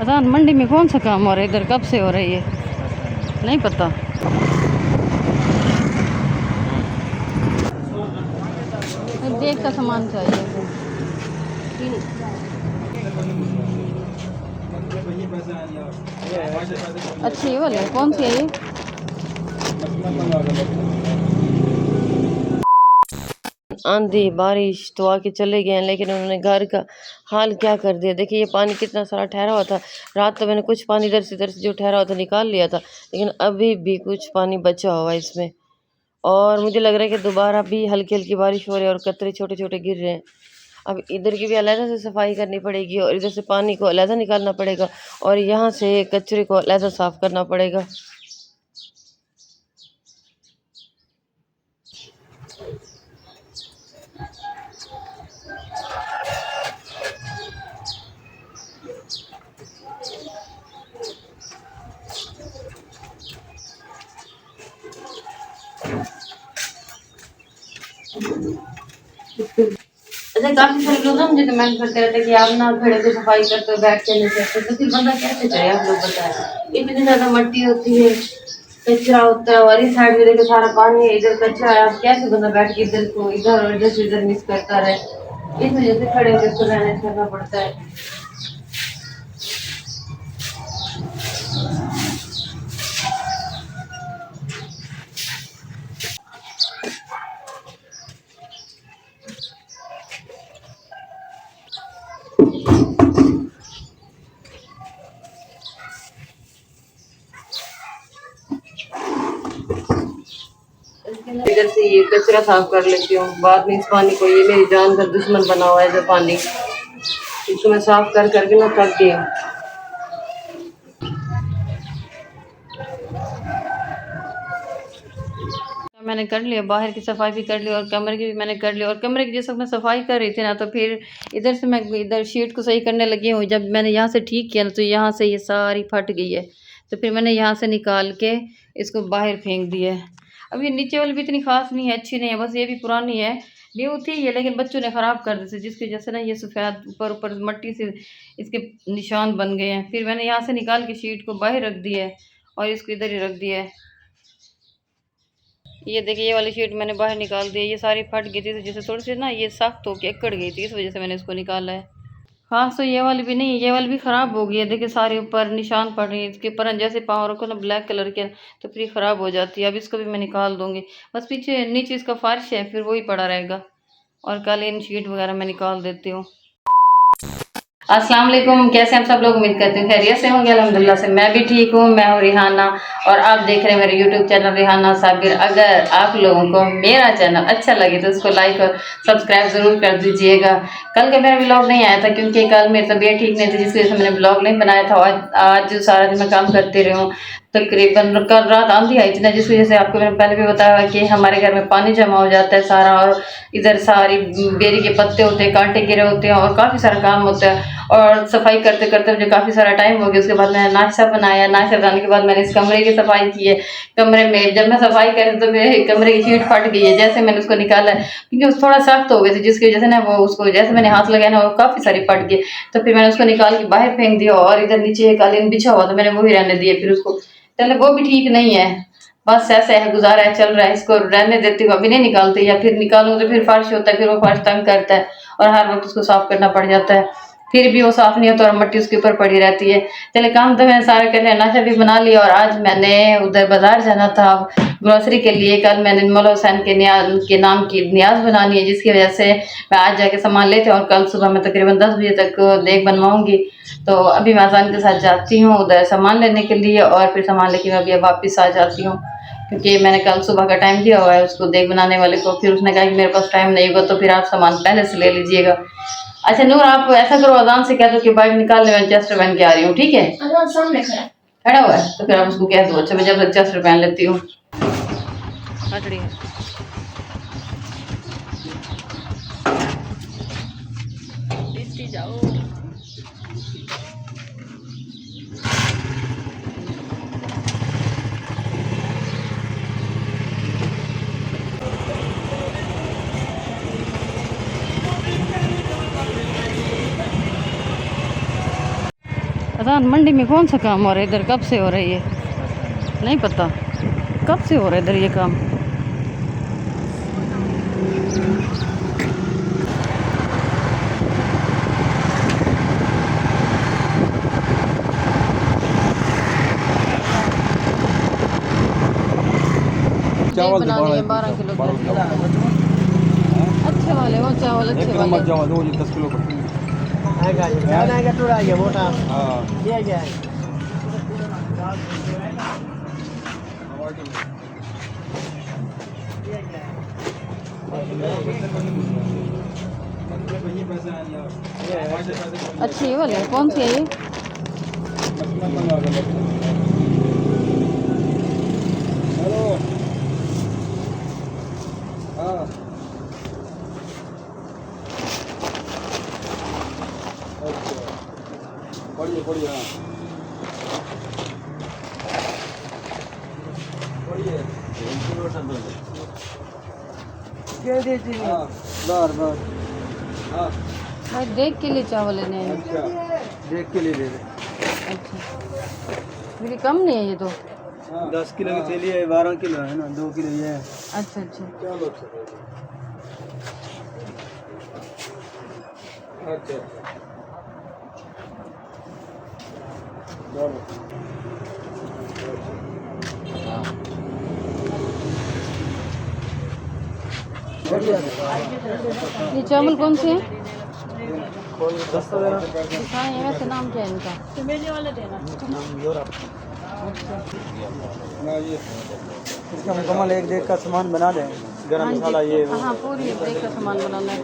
अजान मंडी में कौन सा काम हो रहा है? इधर कब से हो रही है नहीं पता। देख का सामान चाहिए। अच्छी है वाले कौन सी है ये? आंधी बारिश तो आके चले गए हैं, लेकिन उन्होंने घर का हाल क्या कर दिया। देखिए ये पानी कितना सारा ठहरा हुआ था। रात तो मैंने कुछ पानी इधर से जो ठहरा हुआ था निकाल लिया था, लेकिन अभी भी कुछ पानी बचा हुआ है इसमें। और मुझे लग रहा है कि दोबारा भी हल्की हल्की बारिश हो रही है और कतरे छोटे छोटे गिर रहे हैं। अब इधर की भी अलहदा से सफाई करनी पड़ेगी और इधर से पानी को अलहदा निकालना पड़ेगा और यहाँ से कचरे को अलहदा साफ करना पड़ेगा। अच्छा काफी सारे लोग ना मुझे कमेंट करते रहते हैं कि आप ना खड़े पे सफाई करते हो बैठ के नहीं करते, तो फिर बंदा कैसे करे? आप लोग बताएं। इतनी ज्यादा मिट्टी होती है, कचरा होता है और इस साइड में देखो सारा पानी है, इधर कचरा है। आप कैसे बंदा बैठ के इधर को इधर और इधर से इधर मिस करता रहे? इस वजह से खड़े होकर इसको मैनेज करना पड़ता है। इधर से ये कचरा साफ कर लेती हूँ, बाद में इस पानी को, ये मेरी जान का दुश्मन बना हुआ है जो पानी, इसको मैं साफ कर करके ना थक गई हूँ। मैंने कर लिया, बाहर की सफाई भी कर ली और कमरे की भी मैंने कर ली। और कमरे की जैसे मैं सफाई कर रही थी ना, तो फिर इधर से मैं इधर शीट को सही करने लगी हूँ। जब मैंने यहाँ से ठीक किया ना, तो यहाँ से ये सारी फट गई है, तो फिर मैंने यहाँ से निकाल के इसको बाहर फेंक दिया है। अब ये नीचे वाली भी इतनी खास नहीं है, अच्छी नहीं है, बस ये भी पुरानी है। न्यू थी ये, लेकिन बच्चों ने ख़राब कर दी थी, जिसकी वजह से ना ये सफ़ेद ऊपर ऊपर मट्टी से इसके निशान बन गए हैं। फिर मैंने यहाँ से निकाल के शीट को बाहर रख दिया है और इसको इधर ही रख दिया है। ये देखिए ये वाली शीट मैंने बाहर निकाल दी है, ये सारी फट गई थी, तो जैसे थोड़ी सी ना ये सख्त होके अकड़ गई थी, इस वजह से मैंने इसको निकाला है। हाँ तो ये वाली भी नहीं, ये वाली भी ख़राब हो गई है। देखिए सारे ऊपर निशान पड़ रहे हैं, इसके ऊपर जैसे पाँव रखो ना ब्लैक कलर के, तो फिर ख़राब हो जाती है। अब इसको भी मैं निकाल दूँगी, बस पीछे नीचे इसका फर्श है फिर वही पड़ा रहेगा, और कालीन शीट वगैरह मैं निकाल देती हूँ। अस्सलाम वालेकुम, कैसे हम सब लोग? उम्मीद करते हैं खैरियत से होंगे। अल्हम्दुलिल्लाह से मैं भी ठीक हूँ। मैं हूँ रिहाना और आप देख रहे हैं मेरे यूट्यूब चैनल रिहाना साबिर। अगर आप लोगों को मेरा चैनल अच्छा लगे तो उसको लाइक और सब्सक्राइब ज़रूर कर दीजिएगा। कल का मेरा व्लॉग नहीं आया था क्योंकि कल मेरी तबीयत ठीक नहीं थी, जिसकी वजह से मैंने व्लॉग नहीं बनाया था। आज सारा दिन मैं काम करती रही हूँ। तकरीबन कल रात आंधी आई थी ना, जिस वजह से आपको मैंने पहले भी बताया कि हमारे घर में पानी जमा हो जाता है सारा, और इधर सारी बेरी के पत्ते होते हैं, कांटे गिरे होते हैं और काफ़ी सारा काम होता है। और सफाई करते करते मुझे काफ़ी सारा टाइम हो गया। उसके बाद मैंने नाश्ता बनाया, नाश्ता बनाने के बाद मैंने इस कमरे की सफाई की है। कमरे में जब मैं सफाई करी तो मेरे कमरे की शीट फट गई है, जैसे मैंने उसको निकाला है क्योंकि उस थोड़ा सख्त हो गए थे, जिसकी वजह से ना वो उसको जैसे मैंने हाथ लगाया ना वो काफ़ी सारी फट गई। तो फिर मैंने उसको निकाल के बाहर फेंक दिया और इधर नीचे कालीन बिछा हुआ तो मैंने वो ही रहने दिया। फिर उसको चले वो भी ठीक नहीं है, बस ऐसे है, गुजारा है, चल रहा है, इसको रहने देती हूँ, अभी नहीं निकालती। या फिर निकालूँ तो फिर फर्श होता है, फिर वो फर्श तंग करता है और हर वक्त उसको साफ करना पड़ जाता है, फिर भी वो साफ नहीं होता और मिट्टी उसके ऊपर पड़ी रहती है। चले काम तो मैंने सारे कर लिया, नाश्ता भी बना लिया और आज मैंने उधर बाजार जाना था ग्रोसरी के लिए। कल मैंने मौला हुसैन के नाम की न्याज बनानी है, जिसकी वजह से मैं आज जाके सामान लेते हैं और कल सुबह मैं तकरीबन 10 बजे तक देग बनवाऊंगी। तो अभी मैं अजान के साथ जाती हूँ उधर सामान लेने के लिए और फिर सामान लेके मैं अभी वापस आ जाती हूँ, क्योंकि मैंने कल सुबह का टाइम दिया हुआ है उसको देग बनाने वाले को। फिर उसने कहा कि मेरे पास टाइम नहीं होगा तो फिर आप सामान पहले से ले लीजिएगा। अच्छा नूर, आप ऐसा करो, अजान से कह दो कि बाइक निकाल ले, मैं चेस्टर पहन के आ रही हूँ, ठीक है? अजान सामने खड़ा हुआ है तो फिर आप उसको कह दो। अच्छा मैं जब तक चेस्टर पहन लेती हूँ। जाओ पता नहीं मंडी में कौन सा काम हो रहा है इधर, कब से हो रहा है ये नहीं पता, कब से हो रहा है इधर ये काम। चावल बना लिए 12 किलो के अच्छे वाले, वो चावल अच्छे वाले। चावल वो 10 किलो पड़ते हैं मोटा। ये क्या है? अच्छी वाले कौन सी है ये? हेलो हाँ बढ़िया बढ़िया भाई देख के लिए चावल लेने हैं। अच्छा देख के लिए ले रहे। अच्छा मेरी कम नहीं है ये तो। 10 किलो की चलिए 12 किलो है ना, 2 किलो ये है। अच्छा अच्छा अच्छा ये चावल कौन से हैं? हाँ ये वैसे नाम क्या है इनका? चमेली वाले देना। इसका मुकम्मल एक देख का सामान बना दें, गरम मसाला ये। हाँ पूरी एक देख का सामान बनाना है।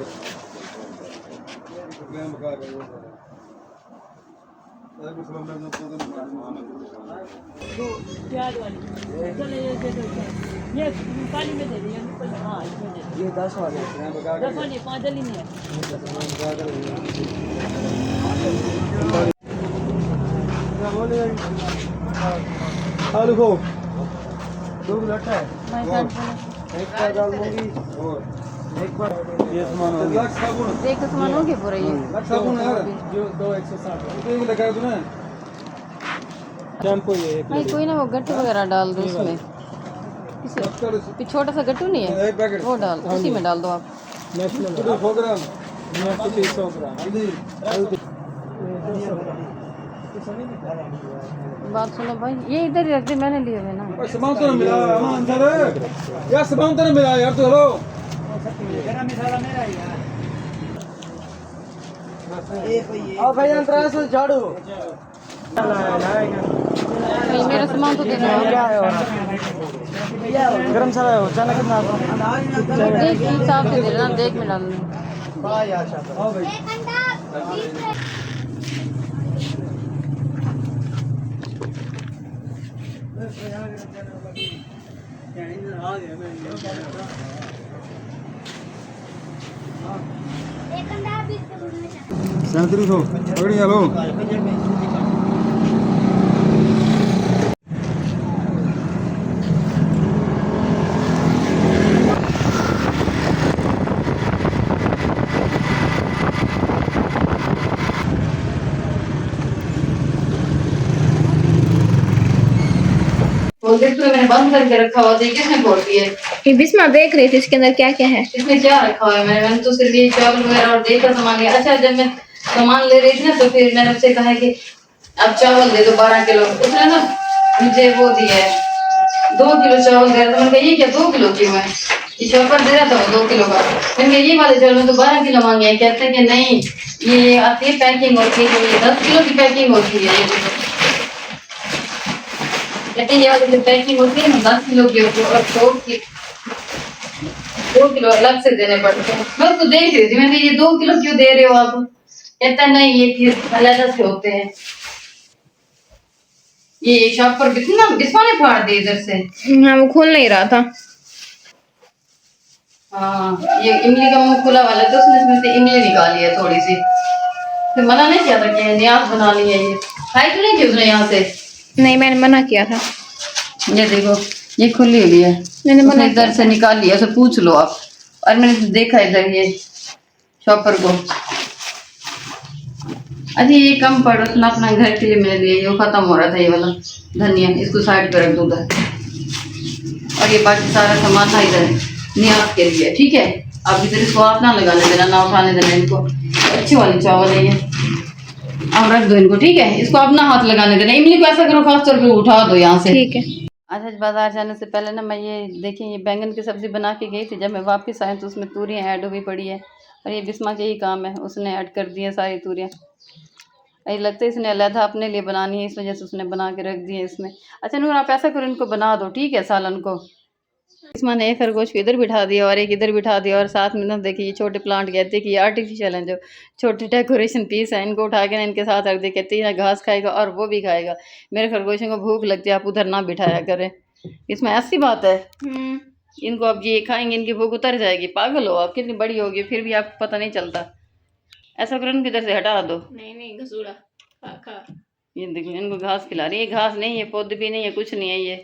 ये काली में दे दिए। हाँ ये 10 वाले 10 वाले 5 जली में है। आलू को 2 लट्टा है, एक का दाल मूंगी और एक बार ये सामान हो गया। देख का सामान हो गया पूरा ये। साबुन यार जो 2 160 एक लगा दो ना। शैम्पू ये एक नहीं कोई ना, वो गट्टू वगैरह डाल दो इसमें। किसी छोटा सा गट्टू नहीं है वो डाल, उसी में डाल दो आप। 100 ग्राम 100 ग्राम। बात सुनो भाई, ये इधर ही रख दे, मैंने लिए हुए ना। सामान तो मिला यार, सामान तो मिला यार। तो हेलो आओ भाई अंतरा से झाड़ू मेरा सामान तो देना है। क्या है गरम मसाला है, चना कितना देख हिसाब से दे देना, देख में डालना। सैंतीस हो पकड़ी हेलो मैंने बंद करके रखा हुआ, देखिए किसने खोल दिया है। ये बिस्मा देख रही थी इसके अंदर क्या क्या है। इसमें क्या रखा हुआ है? मैंने तो सिर्फ ये चावल वगैरह और देख का सामान लिया। अच्छा जब मैं सामान ले रही थी ना तो फिर मैंने उससे कहा कि अब चावल दे दो 12 किलो। उसने ना मुझे वो दिया है 2 किलो चावल दे रहा था। मैंने कहा ये क्या 2 किलो क्यों है? ये चौपर दे रहा था वो 2 किलो का। मैंने कहा ये वाले चावल में तो 12 किलो मांगे। कहते हैं कि नहीं ये आती है पैकिंग होती है, ये 10 किलो की पैकिंग होती है। कहते हैं ये वाली जो पैकिंग होती है ना 10 किलो की होती है और 2 किलो अलग से देने पड़ते हैं। मैं उसको देख रही थी, मैंने ये 2 किलो क्यों दे रहे हो आप? कहता नहीं ये फिर अलग से होते हैं। ये शॉप पर बिस्मा ने फाड़ दिए इधर से। हाँ वो खोल नहीं रहा था। हाँ ये इमली का मुंह खुला वाला था, उसने इसमें से इमली निकाली है थोड़ी सी। फिर मना नहीं किया था कि न्याज बना ली है। ये खाई तो नहीं थी उसने यहाँ से? नहीं मैंने मना किया था। ये देखो ये खुली हुई है, मैंने मना इधर से निकाल लिया। उसे पूछ लो आप। और मैंने देखा इधर ये शॉपर को अच्छा ये कम पड़ रहा था अपना घर के लिए मेरे लिए, ये खत्म हो रहा था ये वाला धनिया, इसको साइड पे रख दो उधर। और ये बाकी सारा सामान ना इधर न्याज के लिए, ठीक है। अब इधर इसको आप ना लगाने देना, ना उठाने देना इनको, अच्छे वाले चावल है ये। अब रख दो इनको, ठीक है। इसको आप ना हाथ लगाने देना। इमली को ऐसा करो, खास तौर पे उठा दो यहाँ से। ठीक है। अच्छा, बाजार जाने से पहले ना मैं ये देखिए ये बैंगन की सब्ज़ी बना के गई थी। जब मैं वापस आई तो उसमें तूरियाँ ऐड हुई पड़ी है, और ये बिस्मा के ही काम है, उसने ऐड कर दी है सारी तूरियाँ। ये लगता है इसने अलहदा अपने लिए बनानी है, इस वजह से उसने बना के रख दी है इसमें। अच्छा नूर, आप ऐसा करो इनको बना दो, ठीक है, सालन को। इसमें ने एक खरगोश को इधर बिठा दिया और एक इधर बिठा दिया, और साथ में ना देखिए ये छोटे प्लांट कहते हैं कि ये आर्टिफिशियल हैं, जो छोटे डेकोरेशन पीस हैं, इनको उठा के ना इनके साथ रख दे। कहते हैं घास खाएगा और वो भी खाएगा। मेरे खरगोशों को भूख लगती है, आप उधर ना बिठाया करें। इसमें ऐसी बात है, इनको अब ये खाएंगे इनकी भूख उतर जाएगी। पागल हो आप, कितनी बड़ी होगी फिर भी आपको पता नहीं चलता। ऐसा करो इनको इधर से हटा दो। नहीं घसूड़ा खा। ये देखो इनको घास खिला रही है, घास नहीं है, पौधे भी नहीं है, कुछ नहीं है ये।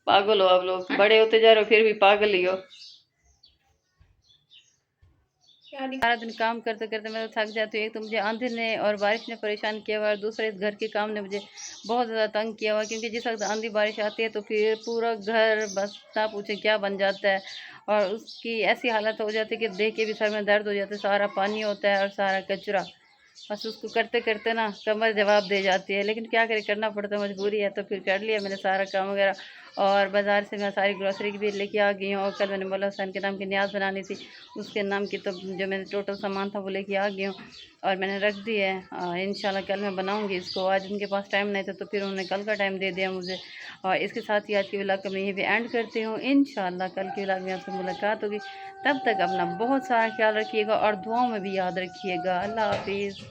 पागल हो आप लोग, बड़े होते जा रहे हो फिर भी पागल ही हो। सारा दिन काम करते करते मैं तो थक जाती हूँ। एक तो मुझे आंधी ने और बारिश ने परेशान किया हुआ, और दूसरे इस घर के काम ने मुझे बहुत ज़्यादा तंग किया हुआ। क्योंकि जिस वक्त आंधी बारिश आती है तो फिर पूरा घर बस ना पूछे क्या बन जाता है, और उसकी ऐसी हालत हो जाती है कि देख के भी सर में दर्द हो जाता है। सारा पानी होता है और सारा कचरा, बस उसको करते करते ना कमर जवाब दे जाती है। लेकिन क्या करें, करना पड़ता है, मजबूरी है। तो फिर कर लिया मैंने सारा काम वगैरह, और बाज़ार से मैं सारी ग्रॉसरी की भी लेके आ गई हूँ। और कल मैंने मौला हुसैन के नाम की न्याज बनानी थी, उसके नाम की तो जो मैंने टोटल सामान था वो लेके आ गई हूँ, और मैंने रख दी है। इंशाल्लाह कल मैं बनाऊँगी इसको। आज उनके पास टाइम नहीं था तो फिर उन्होंने कल का टाइम दे दिया मुझे। और इसके साथ ही आज की व्लॉग का मैं ये भी एंड करती हूँ। इंशाल्लाह कल की व्लॉग में आपसे मुलाकात होगी। तब तक अपना बहुत सारा ख्याल रखिएगा और दुआओं में भी याद रखिएगा। अल्लाह हाफिज़।